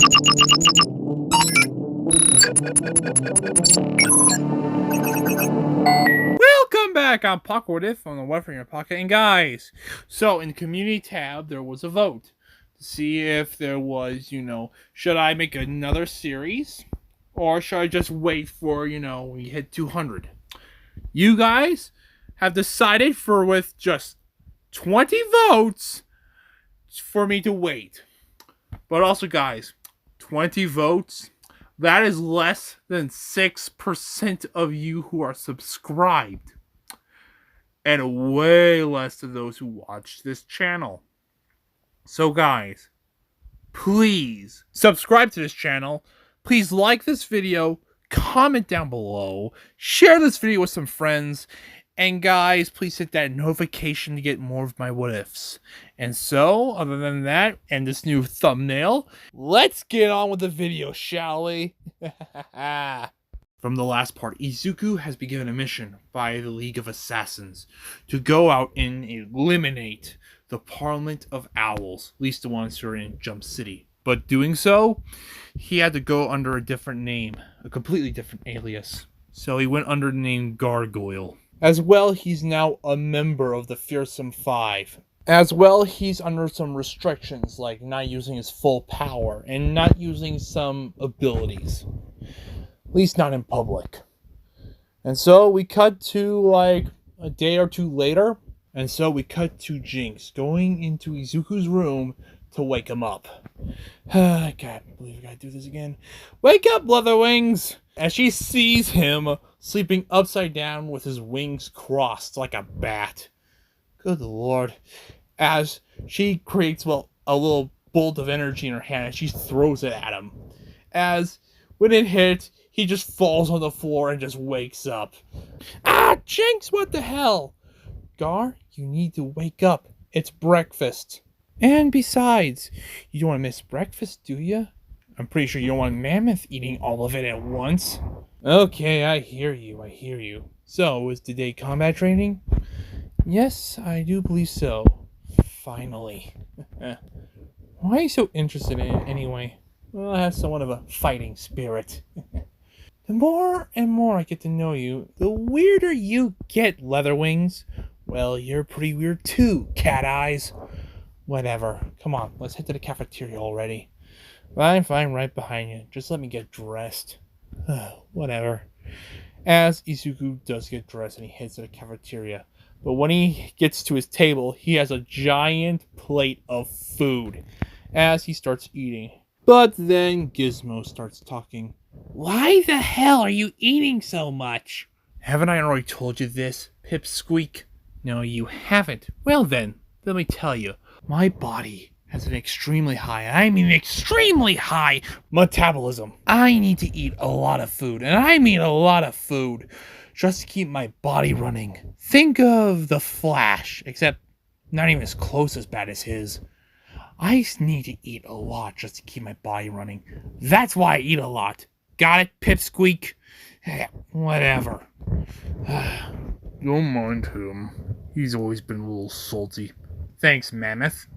Welcome back on Pocket What If on the What from Your Pocket. And guys, so in the community tab, there was a vote to see if there was, should I make another series or should I just wait for, we hit 200? You guys have decided for with just 20 votes for me to wait. But also, guys, 20 votes, that is less than 6% of you who are subscribed. And way less than those who watch this channel. So guys, please subscribe to this channel. Please like this video, comment down below, share this video with some friends, and guys, please hit that notification to get more of my what ifs. And so, other than that, and this new thumbnail, let's get on with the video, shall we? From the last part, Izuku has been given a mission by the League of Assassins to go out and eliminate the Parliament of Owls, at least the ones who are in Jump City. But doing so, he had to go under a different name, a completely different alias. So he went under the name Gargoyle. As well, he's now a member of the Fearsome Five. As well, he's under some restrictions, like not using his full power and not using some abilities. At least not in public. And so we cut to like a day or two later. And so we cut to Jinx going into Izuku's room to wake him up. I can't believe I gotta do this again. Wake up, Leatherwings! As she sees him sleeping upside down with his wings crossed like a bat. Good lord. As she creates, a little bolt of energy in her hand and she throws it at him. As when it hits, he just falls on the floor and just wakes up. Ah, Jinx, what the hell? Gar, you need to wake up. It's breakfast. And besides, you don't want to miss breakfast, do you? I'm pretty sure you don't want Mammoth eating all of it at once. Okay, I hear you. So, is today combat training? Yes, I do believe so. Finally. Why are you so interested in it anyway? Well, I have somewhat of a fighting spirit. The more and more I get to know you, the weirder you get, Leatherwings. Well, you're pretty weird too, Cat Eyes. Whatever. Come on, let's head to the cafeteria already. Fine, right behind you. Just let me get dressed. Whatever. As Izuku does get dressed and he heads to the cafeteria. But when he gets to his table, he has a giant plate of food as he starts eating. But then Gizmo starts talking. Why the hell are you eating so much? Haven't I already told you this, Pipsqueak? No, you haven't. Well then, let me tell you. My body has an extremely high metabolism. I need to eat a lot of food, and I mean a lot of food, just to keep my body running. Think of the Flash, except not even as close as bad as his. I need to eat a lot just to keep my body running. That's why I eat a lot. Got it, Pipsqueak? Whatever. Don't mind him. He's always been a little salty. Thanks, Mammoth.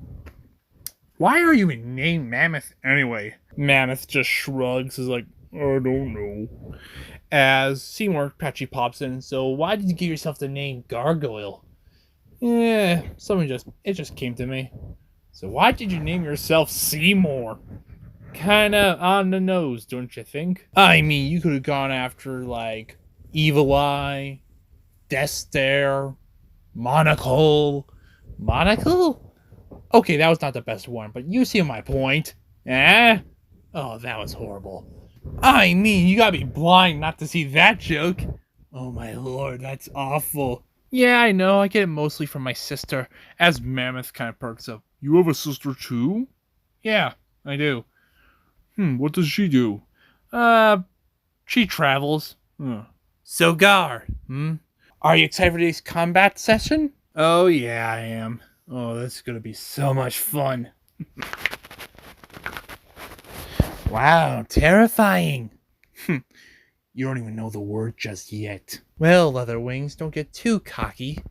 Why are you named Mammoth anyway? Mammoth just shrugs, is like, I don't know. As Seymour Patchy pops in, so why did you give yourself the name Gargoyle? It just came to me. So why did you name yourself Seymour? Kinda on the nose, don't you think? I mean, you could have gone after, like, Evil Eye, Death Stare, Monocle. Monocle? Okay, that was not the best one, but you see my point. Eh? Oh, that was horrible. I mean, you gotta be blind not to see that joke. Oh my lord, that's awful. Yeah, I know, I get it mostly from my sister, as Mammoth kind of perks up. You have a sister too? Yeah, I do. What does she do? She travels. So Gar, are you excited for today's combat session? Oh yeah, I am. Oh, this is gonna be so much fun. Wow, terrifying. You don't even know the word just yet. Well, Leatherwings, don't get too cocky.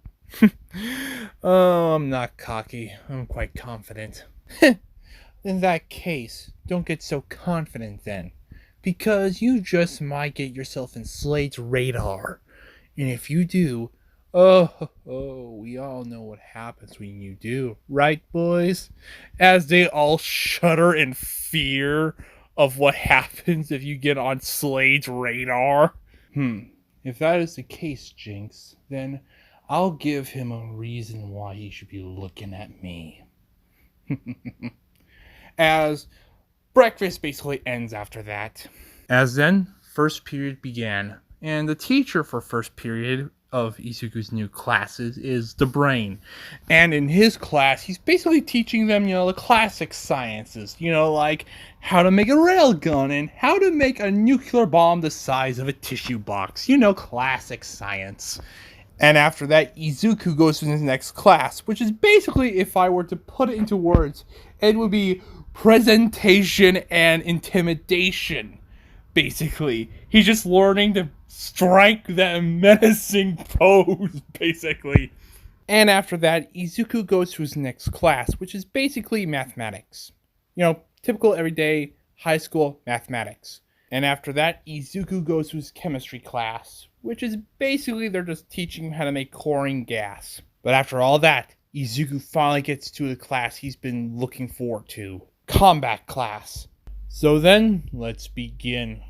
Oh, I'm not cocky. I'm quite confident. In that case, don't get so confident then, because you just might get yourself in Slade's radar. And if you do, we all know what happens when you do, right, boys? As they all shudder in fear of what happens if you get on Slade's radar. If that is the case, Jinx, then I'll give him a reason why he should be looking at me. As breakfast basically ends after that. As then, first period began, and the teacher for first period of Izuku's new classes is the Brain. And in his class, he's basically teaching them, the classic sciences, like how to make a railgun and how to make a nuclear bomb the size of a tissue box. Classic science. And after that, Izuku goes to his next class, which is basically, if I were to put it into words, it would be presentation and intimidation. Basically, he's just learning to strike that menacing pose, basically. And after that, Izuku goes to his next class, which is basically mathematics. Typical everyday high school mathematics. And after that, Izuku goes to his chemistry class, which is basically they're just teaching him how to make chlorine gas. But after all that, Izuku finally gets to the class he's been looking forward to. Combat class. So then, let's begin.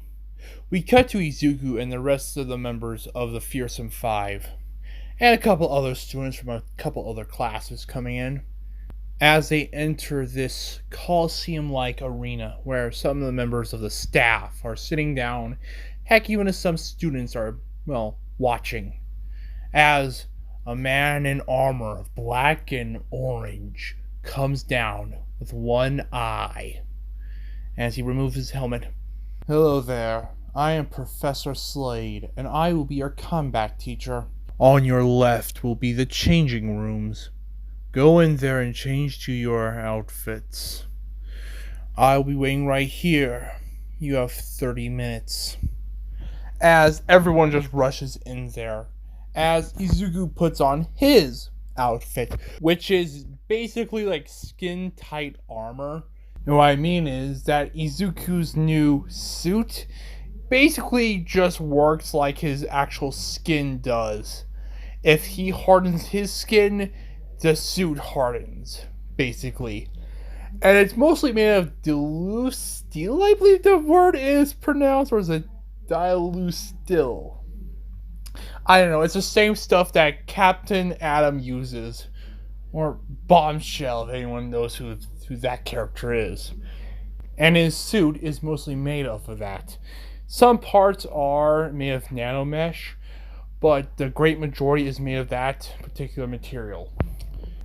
We cut to Izuku and the rest of the members of the Fearsome Five, and a couple other students from a couple other classes coming in, as they enter this Coliseum-like arena where some of the members of the staff are sitting down, heck, even as some students are, watching, as a man in armor of black and orange comes down with one eye. As he removes his helmet. Hello there, I am Professor Slade, and I will be your combat teacher. On your left will be the changing rooms. Go in there and change to your outfits. I'll be waiting right here. You have 30 minutes. As everyone just rushes in there, as Izuku puts on his outfit, which is basically like skin-tight armor. And what I mean is that Izuku's new suit basically just works like his actual skin does. If he hardens his skin, the suit hardens, basically. And it's mostly made of dilute steel, I believe the word is pronounced, or is it dilute? I don't know, it's the same stuff that Captain Atom uses. Or Bombshell, if anyone knows who that character is. And his suit is mostly made of that. Some parts are made of nanomesh, but the great majority is made of that particular material.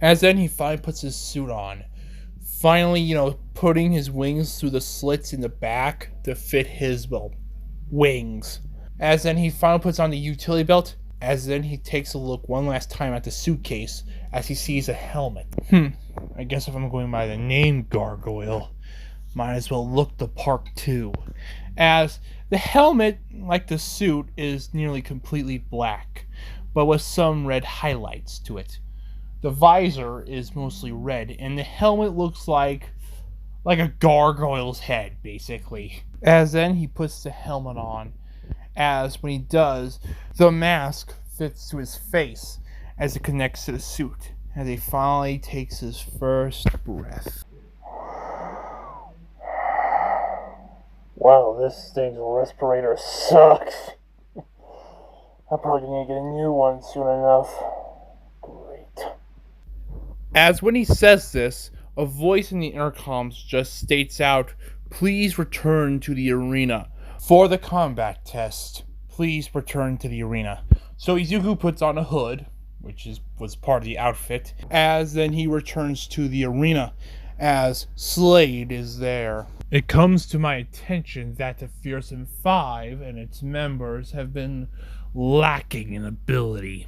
As then he finally puts his suit on. Finally, putting his wings through the slits in the back to fit his, wings. As then he finally puts on the utility belt. As then he takes a look one last time at the suitcase as he sees a helmet. I guess if I'm going by the name Gargoyle, might as well look the part too. As the helmet, like the suit, is nearly completely black, but with some red highlights to it. The visor is mostly red, and the helmet looks like a gargoyle's head, basically. As then he puts the helmet on. As when he does, the mask fits to his face as it connects to the suit, as he finally takes his first breath. Wow, this thing's respirator sucks. I'm probably gonna get a new one soon enough. Great. As when he says this, a voice in the intercoms just states out, "Please return to the arena. For the combat test, please return to the arena." So Izuku puts on a hood, which was part of the outfit, as then he returns to the arena, as Slade is there. It comes to my attention that the Fearsome Five and its members have been lacking in ability.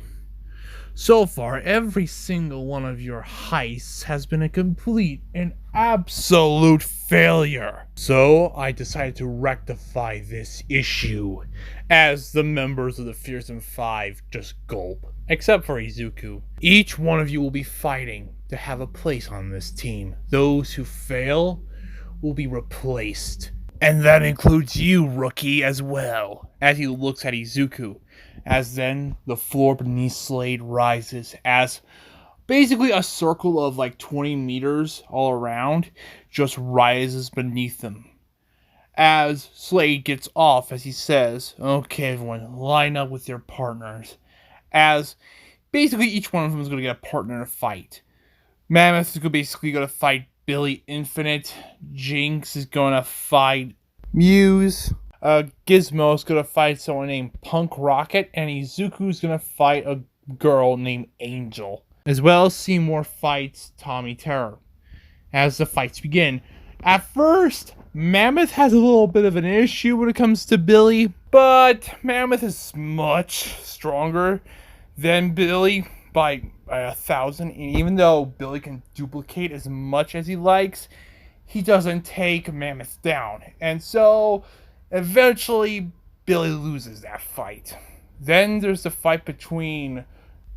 So far, every single one of your heists has been a complete and absolute failure. So I decided to rectify this issue, as the members of the Fearsome Five just gulp, except for Izuku. Each one of you will be fighting to have a place on this team. Those who fail will be replaced. And that includes you, rookie, as well. As he looks at Izuku. As then the floor beneath Slade rises as basically a circle of like 20 meters all around just rises beneath them. As Slade gets off, as he says, okay, everyone, line up with your partners. As basically each one of them is going to get a partner in a fight. Mammoth is basically going to fight Billy Infinite. Jinx is going to fight Muse. Gizmo is going to fight someone named Punk Rocket. And Izuku is going to fight a girl named Angel. As well as Seymour fights Tommy Terror. As the fights begin. At first, Mammoth has a little bit of an issue when it comes to Billy. But Mammoth is much stronger than Billy by 1,000. And even though Billy can duplicate as much as he likes, he doesn't take Mammoth down. And so, eventually, Billy loses that fight. Then there's the fight between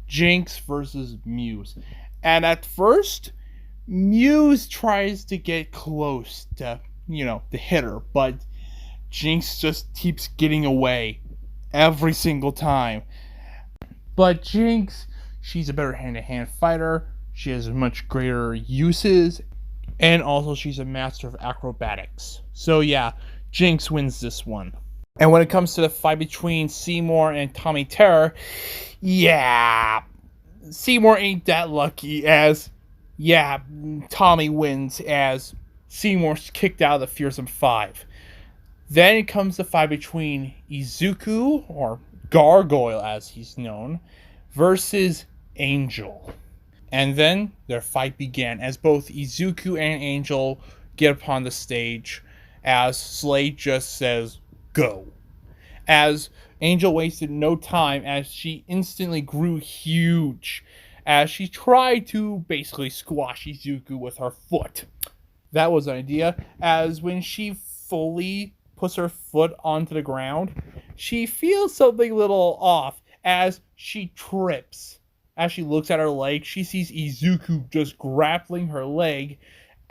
Jinx versus Muse. And at first, Muse tries to get close to, to hit her, but Jinx just keeps getting away every single time. But Jinx, she's a better hand-to-hand fighter. She has much greater uses, and also she's a master of acrobatics. So yeah, Jinx wins this one. And when it comes to the fight between Seymour and Tommy Terror, yeah, Seymour ain't that lucky as, yeah, Tommy wins as Seymour's kicked out of the Fearsome Five. Then it comes the fight between Izuku, or Gargoyle as he's known, versus Angel. And then their fight began as both Izuku and Angel get upon the stage as Slade just says, go. As Angel wasted no time as she instantly grew huge as she tried to basically squash Izuku with her foot. That was an idea, as when she fully puts her foot onto the ground, she feels something a little off as she trips. As she looks at her leg, she sees Izuku just grappling her leg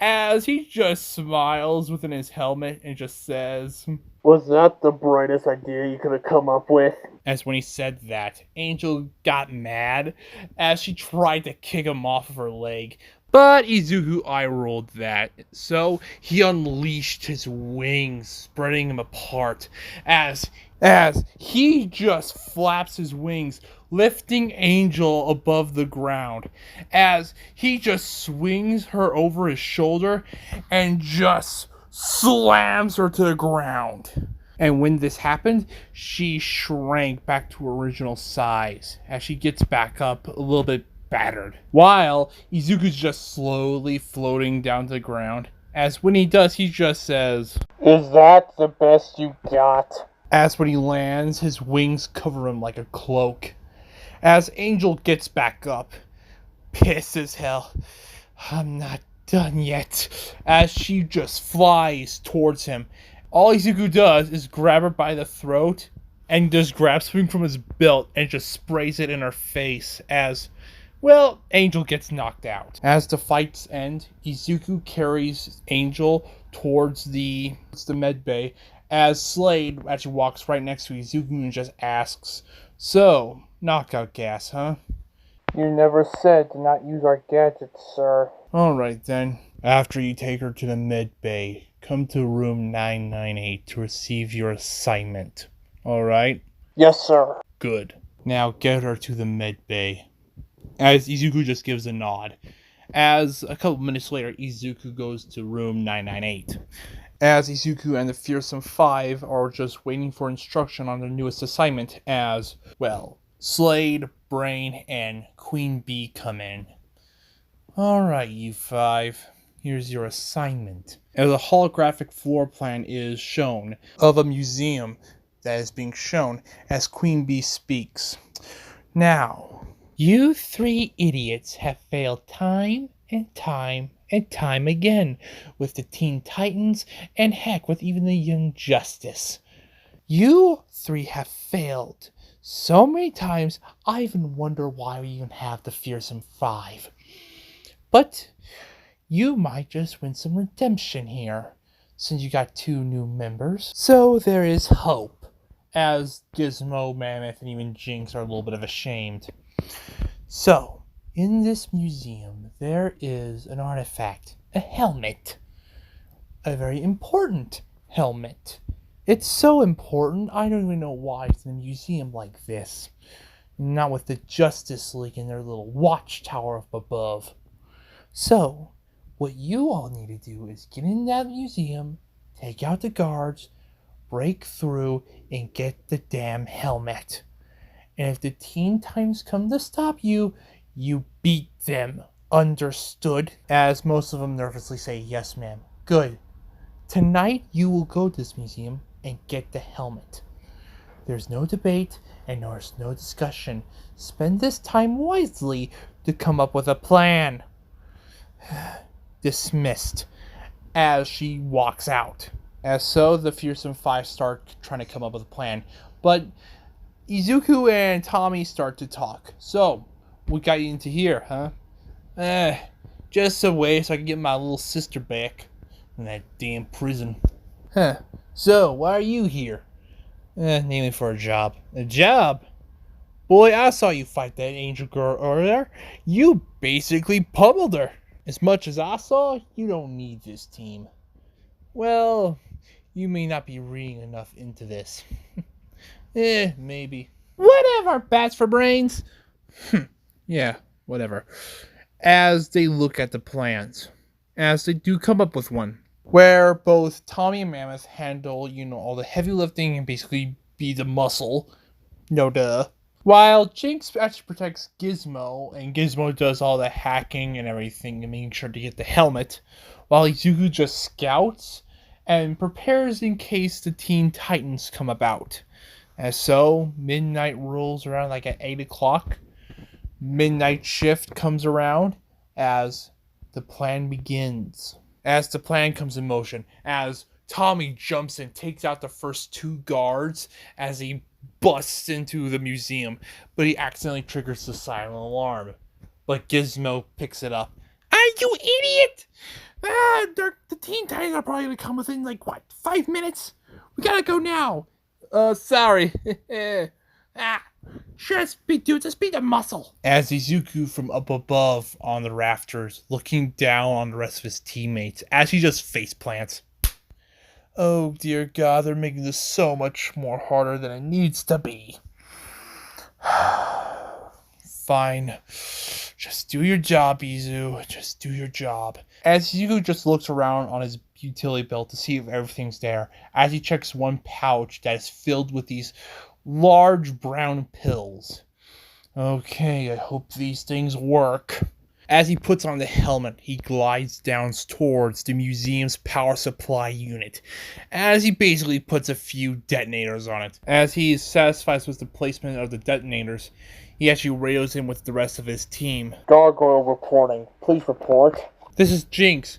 as he just smiles within his helmet and just says, was that the brightest idea you could have come up with? As when he said that, Angel got mad as she tried to kick him off of her leg. But Izuku eye-rolled that, so he unleashed his wings, spreading him apart, as he just flaps his wings, lifting Angel above the ground, as he just swings her over his shoulder and just slams her to the ground. And when this happened, she shrank back to her original size, as she gets back up a little bit battered, while Izuku's just slowly floating down to the ground. As when he does, he just says, is that the best you got? As when he lands, his wings cover him like a cloak. As Angel gets back up, pissed as hell, I'm not done yet, as she just flies towards him. All Izuku does is grab her by the throat and just grabs something from his belt and just sprays it in her face as, well, Angel gets knocked out. As the fights end, Izuku carries Angel towards the med bay as Slade actually walks right next to Izuku and just asks, so, knockout gas, huh? You never said to not use our gadgets, sir. Alright then. After you take her to the med bay, come to room 998 to receive your assignment. Alright? Yes, sir. Good. Now get her to the med bay. As Izuku just gives a nod. As a couple minutes later, Izuku goes to room 998. As Izuku and the Fearsome Five are just waiting for instruction on their newest assignment as, well, Slade, Brain, and Queen Bee come in. Alright, you five. Here's your assignment. As a holographic floor plan is shown of a museum that is being shown as Queen Bee speaks. Now, you three idiots have failed time and time and time again with the Teen Titans and heck with even the Young Justice. You three have failed so many times I even wonder why we even have the Fearsome Five. But you might just win some redemption here. since you got 2 new members. So there is hope, as Gizmo, Mammoth, and even Jinx are a little bit of ashamed. So, in this museum, there is an artifact, a helmet. A very important helmet. It's so important, I don't even know why it's in a museum like this. Not with the Justice League in their little watchtower up above. So, what you all need to do is get in that museum, take out the guards, break through, and get the damn helmet. And if the Teen Titans come to stop you, you beat them. Understood? As most of them nervously say, yes, ma'am. Good. Tonight, you will go to this museum and get the helmet. There's no debate and there's no discussion. Spend this time wisely to come up with a plan. Dismissed. As she walks out. As so, the Fearsome Five start trying to come up with a plan. But Izuku and Tommy start to talk. So, what got you into here, huh? Just a way so I can get my little sister back in that damn prison. Huh. So, why are you here? Namely for a job. A job? Boy, I saw you fight that angel girl earlier. You basically pummeled her. As much as I saw, you don't need this team. Well, you may not be reading enough into this. Maybe. Whatever, bats for brains. Yeah, whatever. As they look at the plans. As they do come up with one. Where both Tommy and Mammoth handle, all the heavy lifting and basically be the muscle. No duh. While Jinx actually protects Gizmo, and Gizmo does all the hacking and everything and making sure to get the helmet, while Izuku just scouts and prepares in case the Teen Titans come about. As so, midnight rolls around like at 8 o'clock. Midnight shift comes around as the plan begins. As the plan comes in motion, as Tommy jumps and takes out the first 2 guards as he busts into the museum, but he accidentally triggers the silent alarm. But Gizmo picks it up. You idiot! The Teen Titans are probably gonna come within 5 minutes? We gotta go now. Sorry. Just be the muscle. As Izuku from up above on the rafters, looking down on the rest of his teammates, as he just face plants. Oh dear God, they're making this so much more harder than it needs to be. Fine. Just do your job, Izu. Just do your job. As Izuku just looks around on his utility belt to see if everything's there, as he checks one pouch that is filled with these large brown pills. Okay, I hope these things work. As he puts on the helmet, he glides down towards the museum's power supply unit, as he basically puts a few detonators on it. As he is satisfied with the placement of the detonators, he actually radios in with the rest of his team. Gargoyle reporting. Please report. This is Jinx.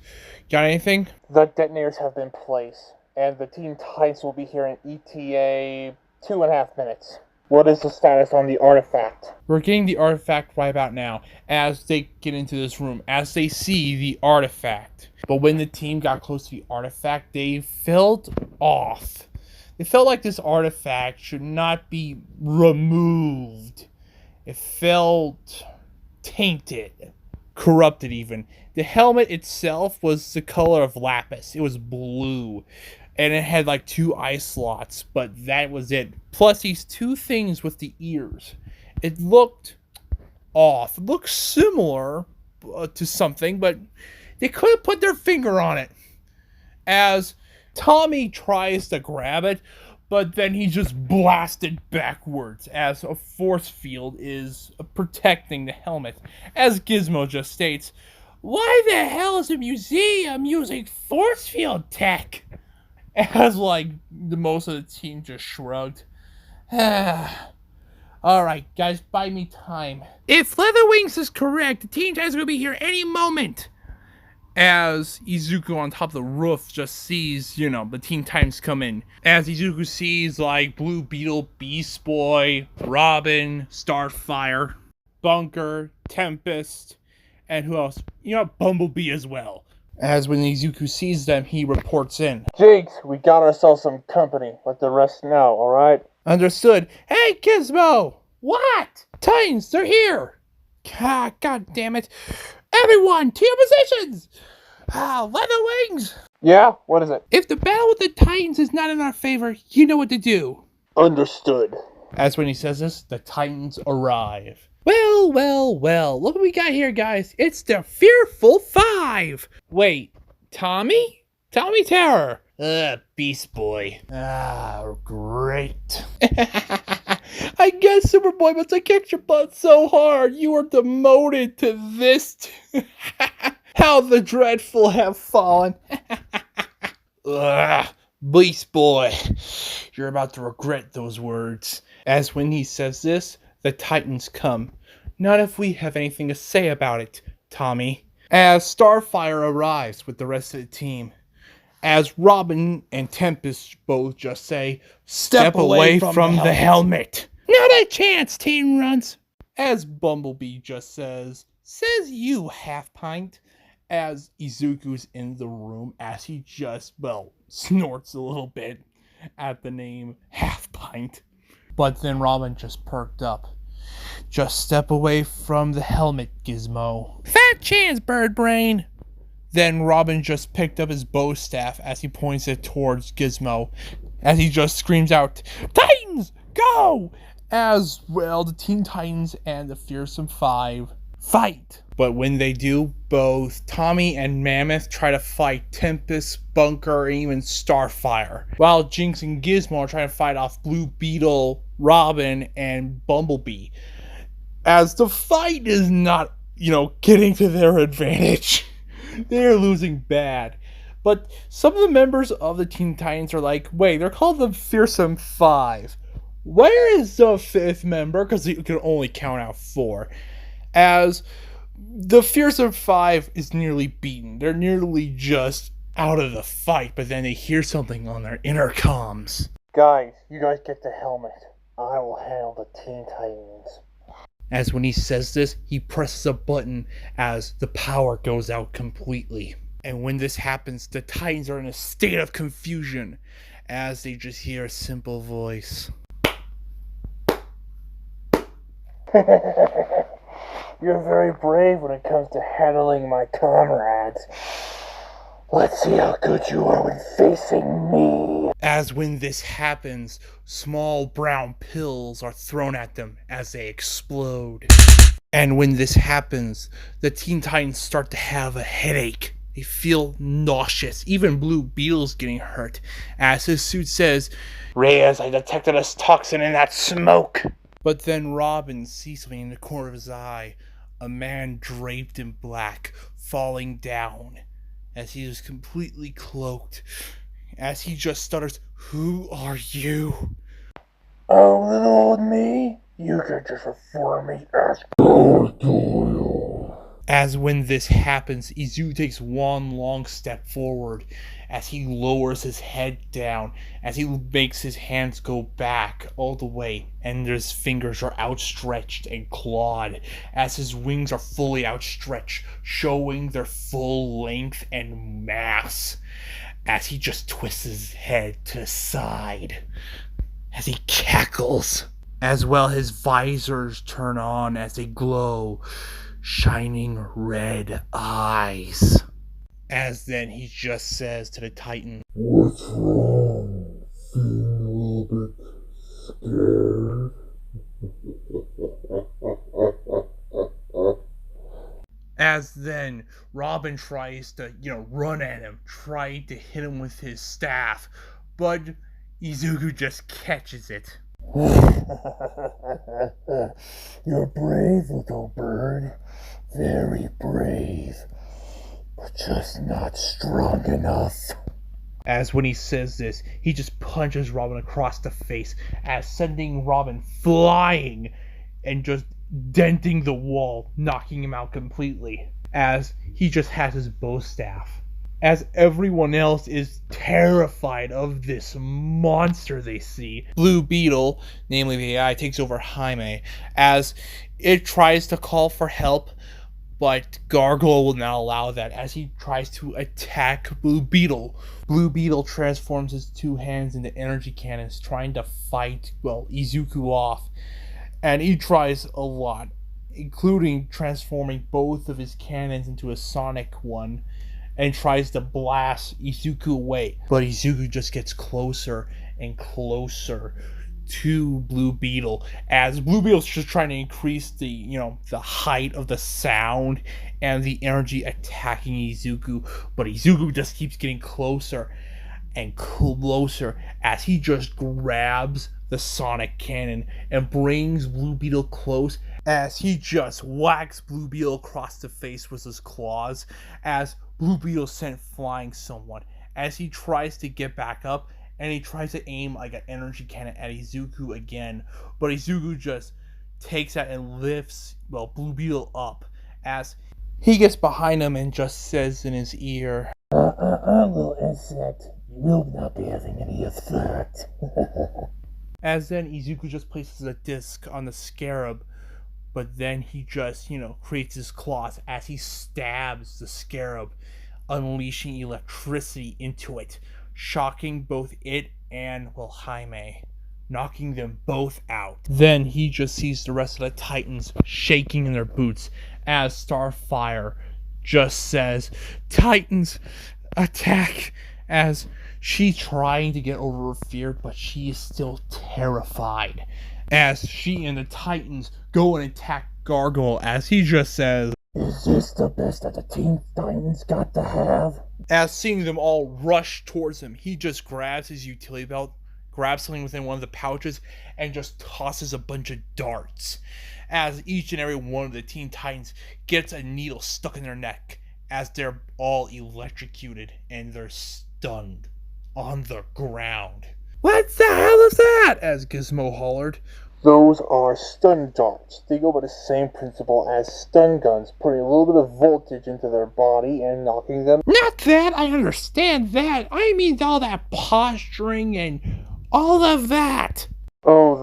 Got anything? The detonators have been placed, and the Teen Titans will be here in ETA 2.5 minutes. What is the status on the artifact? We're getting the artifact right about now, as they get into this room, as they see the artifact. But when the team got close to the artifact, they felt off. They felt like this artifact should not be removed. It felt tainted, corrupted even. The helmet itself was the color of lapis. It was blue. And it had 2 eye slots, but that was it. Plus these 2 things with the ears. It looked off. It looked similar to something, but they couldn't put their finger on it. As Tommy tries to grab it, but then he just blasted backwards as a force field is protecting the helmet. As Gizmo just states, why the hell is a museum using force field tech? As the most of the team just shrugged. Alright, guys, buy me time. If Leatherwings is correct, the Teen Titans are gonna be here any moment. As Izuku on top of the roof just sees, the Teen Titans come in. As Izuku sees Blue Beetle, Beast Boy, Robin, Starfire, Bunker, Tempest, and who else? Bumblebee as well. As when Izuku sees them, he reports in. Jinx, we got ourselves some company. Let the rest know, alright? Understood. Hey, Gizmo! What? Titans, they're here! God damn it. Everyone, to your positions! Leather wings! Yeah? What is it? If the battle with the Titans is not in our favor, you know what to do. Understood. As when he says this, the Titans arrive. Well, look what we got here, guys. It's the Fearful Five. Wait, Tommy? Tommy Terror. Beast Boy. Great. I guess, Superboy, but I kicked your butt so hard, you were demoted to this. How the dreadful have fallen. Beast Boy, you're about to regret those words. As when he says this, the Titans come. Not if we have anything to say about it, Tommy. As Starfire arrives with the rest of the team. As Robin and Tempest both just say, Step away from the helmet. Not a chance, Teen Runs. As Bumblebee just says you, Half Pint. As Izuku's in the room, as he just, snorts a little bit at the name Half Pint. But then Robin just perked up. Just step away from the helmet, Gizmo. Fat chance, Bird Brain. Then Robin just picked up his bow staff as he points it towards Gizmo. As he just screams out, Titans, go! As well, the Teen Titans and the Fearsome Five fight. But when they do, both Tommy and Mammoth try to fight Tempest, Bunker, and even Starfire. While Jinx and Gizmo are trying to fight off Blue Beetle, Robin, and Bumblebee. As the fight is not, getting to their advantage. They're losing bad. But some of the members of the Teen Titans are like, wait, they're called the Fearsome Five. Where is the fifth member? Because you can only count out 4. As the Fearsome Five is nearly beaten. They're nearly just out of the fight, but then they hear something on their intercoms. Guys, you guys get the helmet. I will handle the Teen Titans. As when he says this, he presses a button as the power goes out completely. And when this happens, the Titans are in a state of confusion as they just hear a simple voice. You're very brave when it comes to handling my comrades. Let's see how good you are when facing me. As when this happens, small brown pills are thrown at them as they explode. And when this happens, the Teen Titans start to have a headache. They feel nauseous. Even Blue Beetle's getting hurt. As his suit says, Reyes, I detected a toxin in that smoke. But then Robin sees something in the corner of his eye. A man draped in black, falling down. As he is completely cloaked. As he just stutters, Who are you? Oh, little old me? You can just refer me as Gargoyle. As when this happens, Izuku takes one long step forward as he lowers his head down, as he makes his hands go back all the way, and his fingers are outstretched and clawed, as his wings are fully outstretched, showing their full length and mass, as he just twists his head to the side, as he cackles. As well, his visors turn on as they glow, shining red eyes. As then he just says to the Titan, What's wrong? Feeling a little bit scared? As then Robin tries to, run at him, try to hit him with his staff, but Izuku just catches it. You're brave, little bird. Very brave. But just not strong enough. As when he says this, he just punches Robin across the face, as sending Robin flying and just denting the wall, knocking him out completely, as he just has his bow staff. As everyone else is terrified of this monster they see. Blue Beetle, namely the AI, takes over Jaime, as it tries to call for help, But Gargoyle will not allow that as he tries to attack Blue Beetle. Blue Beetle transforms his two hands into energy cannons, trying to fight, Izuku off. And he tries a lot, including transforming both of his cannons into a sonic one, and tries to blast Izuku away. But Izuku just gets closer and closer to Blue Beetle, as Blue Beetle's just trying to increase the height of the sound and the energy attacking Izuku, but Izuku just keeps getting closer and closer as he just grabs the sonic cannon and brings Blue Beetle close as he just whacks Blue Beetle across the face with his claws as Blue Beetle sent flying someone as he tries to get back up and he tries to aim like an energy cannon at Izuku again, but Izuku just takes that and lifts Blue Beetle up as he gets behind him and just says in his ear, Little insect, you will not be having any effect. as then Izuku just places a disc on the scarab, but then he just, creates his claws as he stabs the scarab, unleashing electricity into it, shocking both it and, Jaime, knocking them both out. Then he just sees the rest of the Titans shaking in their boots as Starfire just says, "Titans, attack!" as she's trying to get over her fear, but she is still terrified. As she and the Titans go and attack Gargoyle, as he just says, "Is this the best that the Teen Titans got to have?" As seeing them all rush towards him, he just grabs his utility belt, grabs something within one of the pouches, and just tosses a bunch of darts. As each and every one of the Teen Titans gets a needle stuck in their neck, as they're all electrocuted and they're stunned on the ground. "What the hell is that?" as Gizmo hollered. Those are stun darts. They go by the same principle as stun guns, putting a little bit of voltage into their body and knocking them. Not that, I understand that. I mean all that posturing and all of that. Oh,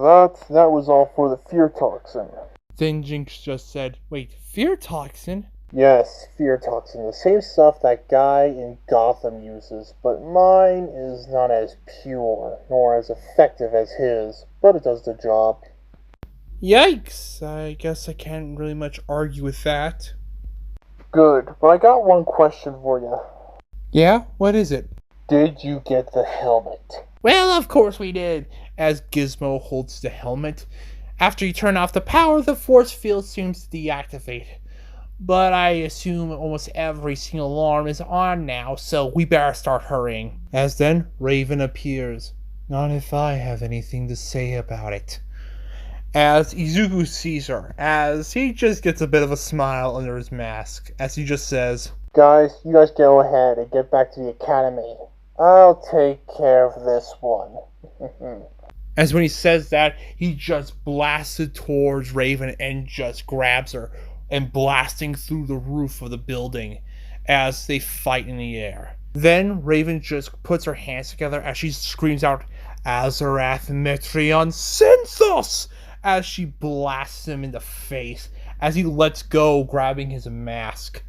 that was all for the fear toxin. Then Jinx just said, "Wait, fear toxin?" Yes, fear toxin. The same stuff that guy in Gotham uses, but mine is not as pure, nor as effective as his, but it does the job. Yikes, I guess I can't really much argue with that. Good, but I got one question for you. Yeah? What is it? Did you get the helmet? Well, of course we did, as Gizmo holds the helmet. After you turn off the power, the force field seems to deactivate. But I assume almost every single alarm is on now, so we better start hurrying. As then, Raven appears. Not if I have anything to say about it. As Izuku sees her, as he just gets a bit of a smile under his mask, as he just says, Guys, you guys go ahead and get back to the academy. I'll take care of this one. As when he says that, he just blasted towards Raven and just grabs her, and blasting through the roof of the building as they fight in the air. Then Raven just puts her hands together as she screams out, "Azarath Metreon Sensos!" as she blasts him in the face as he lets go, grabbing his mask.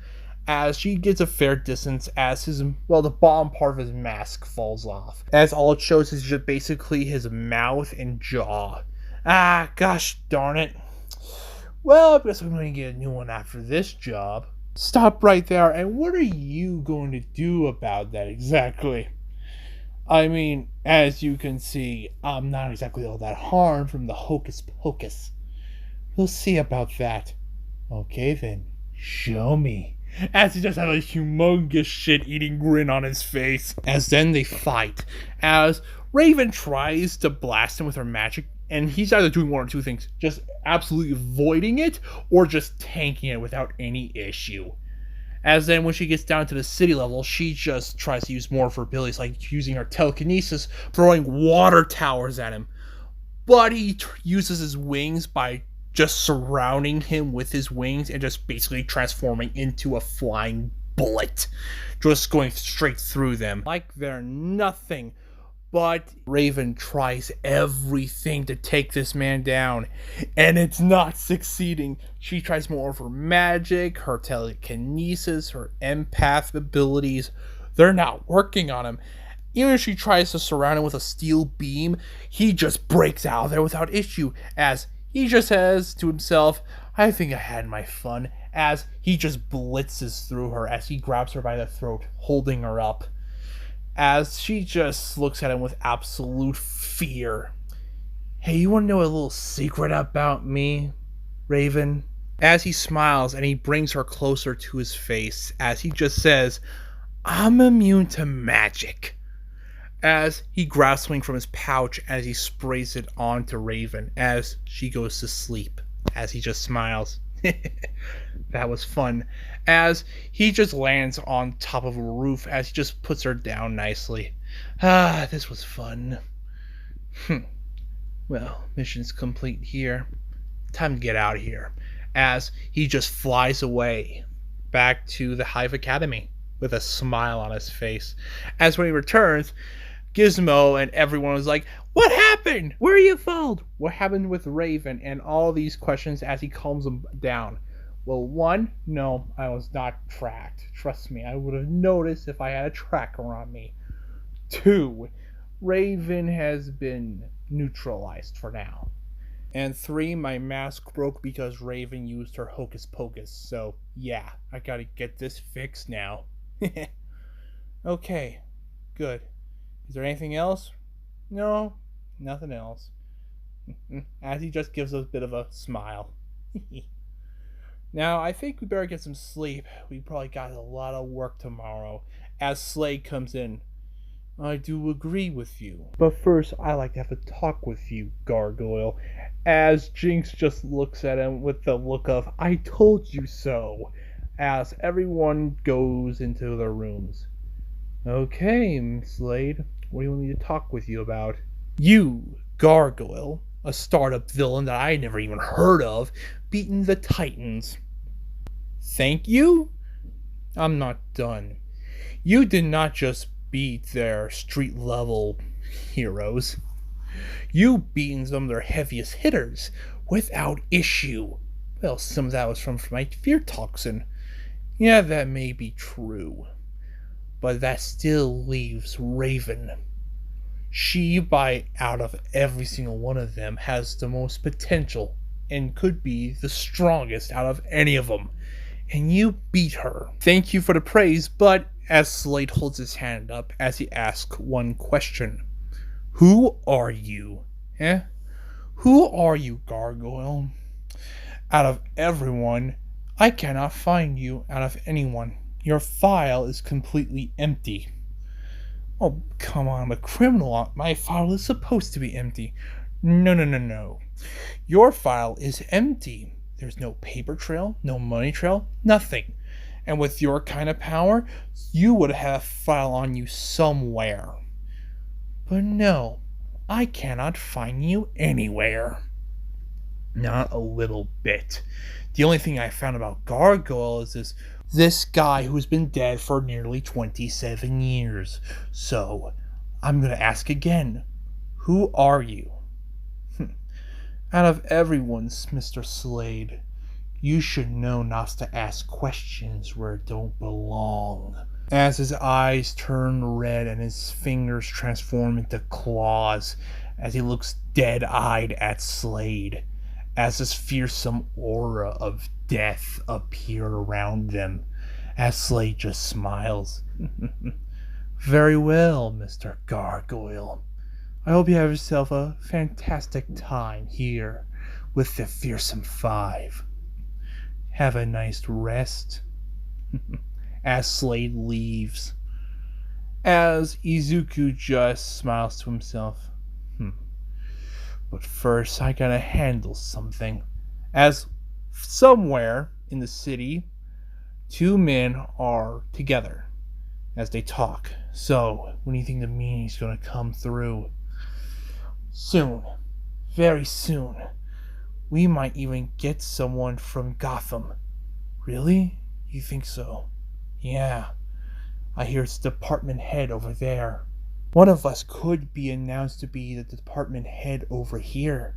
As she gets a fair distance as the bottom part of his mask falls off. As all it shows is just basically his mouth and jaw. Ah, gosh darn it. Well, I guess I'm going to get a new one after this job. Stop right there, and what are you going to do about that exactly? I mean, as you can see, I'm not exactly all that harmed from the hocus pocus. We'll see about that. Okay then, show me. As he just has a humongous shit-eating grin on his face. As then they fight. As Raven tries to blast him with her magic, and he's either doing one or two things. Just absolutely avoiding it, or just tanking it without any issue. As then when she gets down to the city level, she just tries to use more of her abilities, like using her telekinesis, throwing water towers at him. But he uses his wings by just surrounding him with his wings and just basically transforming into a flying bullet, just going straight through them like they're nothing. But Raven tries everything to take this man down, and it's not succeeding. She tries more of her magic, her telekinesis, her empath abilities. They're not working on him. Even if she tries to surround him with a steel beam, he just breaks out of there without issue, as he just says to himself, I think I had my fun, as he just blitzes through her as he grabs her by the throat, holding her up, as she just looks at him with absolute fear. Hey, you want to know a little secret about me, Raven? As he smiles and he brings her closer to his face, as he just says, I'm immune to magic. As he grabs something from his pouch as he sprays it onto Raven as she goes to sleep, as he just smiles. That was fun. As he just lands on top of a roof as he just puts her down nicely. This was fun. Well, mission's complete here. Time to get out of here. As he just flies away back to the Hive Academy with a smile on his face. As when he returns, Gizmo and everyone was like, what happened? Where are you followed? What happened with Raven? And all these questions as he calms them down. Well, one, no, I was not tracked. Trust me, I would have noticed if I had a tracker on me. Two, Raven has been neutralized for now. And three, my mask broke because Raven used her hocus pocus. So, yeah, I gotta get this fixed now. Okay, good. Is there anything else? No, nothing else. As he just gives a bit of a smile. Now, I think we better get some sleep. We probably got a lot of work tomorrow. As Slade comes in. I do agree with you. But first, I like to have a talk with you, Gargoyle. As Jinx just looks at him with the look of, I told you so. As everyone goes into their rooms. Okay, Slade. What do you want me to talk with you about? You, Gargoyle, a startup villain that I never even heard of, beaten the Titans. Thank you? I'm not done. You did not just beat their street level heroes. You beaten some of their heaviest hitters without issue. Well, some of that was from my fear toxin. Yeah, that may be true. But that still leaves Raven. She, by out of every single one of them, has the most potential and could be the strongest out of any of them. And you beat her. Thank you for the praise, but as Slade holds his hand up as he asks one question. Who are you? Who are you, Gargoyle? Out of everyone, I cannot find you out of anyone. Your file is completely empty. Oh, come on, I'm a criminal. My file is supposed to be empty. No. Your file is empty. There's no paper trail, no money trail, nothing. And with your kind of power, you would have a file on you somewhere. But no, I cannot find you anywhere. Not a little bit. The only thing I found about Gargoyle is this guy who's been dead for nearly 27 years. So, I'm gonna ask again. Who are you? Out of everyone's, Mr. Slade, you should know not to ask questions where it don't belong. As his eyes turn red and his fingers transform into claws, as he looks dead-eyed at Slade, as this fearsome aura of death appeared around them, as Slade just smiles. Very well, Mr. Gargoyle. I hope you have yourself a fantastic time here with the Fearsome Five. Have a nice rest. As Slade leaves. As Izuku just smiles to himself. But first, I gotta handle something. As somewhere in the city, two men are together as they talk. So, when do you think the meeting's gonna come through? Soon. Very soon. We might even get someone from Gotham. Really? You think so? Yeah. I hear it's department head over there. One of us could be announced to be the department head over here.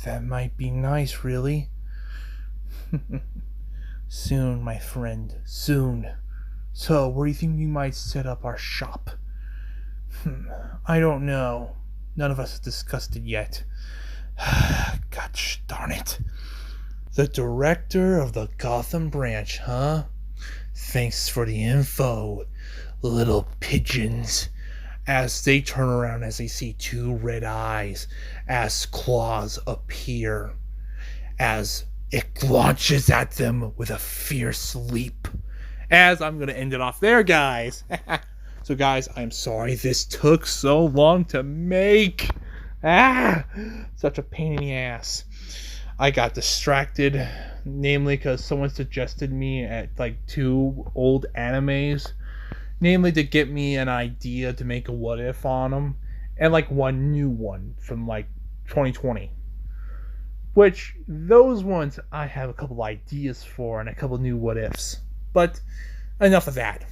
That might be nice, really. Soon, my friend, soon. So, where do you think we might set up our shop? I don't know. None of us have discussed it yet. Gosh darn it. The director of the Gotham branch, huh? Thanks for the info, little pigeons. As they turn around as they see two red eyes as claws appear, as it launches at them with a fierce leap. As I'm going to end it off there, guys. So, guys, I'm sorry this took so long to make. Such a pain in the ass. I got distracted, namely because someone suggested me at like 2 old animes, namely to get me an idea to make a what if on them, and like 1 new one from like 2020. Which, those ones I have a couple ideas for and a couple new what ifs. But enough of that.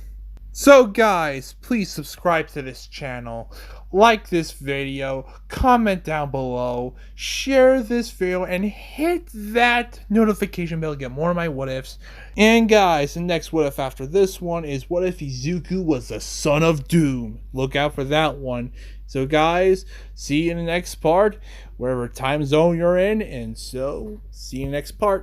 So guys, please subscribe to this channel, like this video, comment down below, share this video, and hit that notification bell to get more of my what ifs. And guys, the next what if after this one is what if Izuku was the son of Doom? Look out for that one. So guys, see you in the next part, wherever time zone you're in, and so see you in the next part.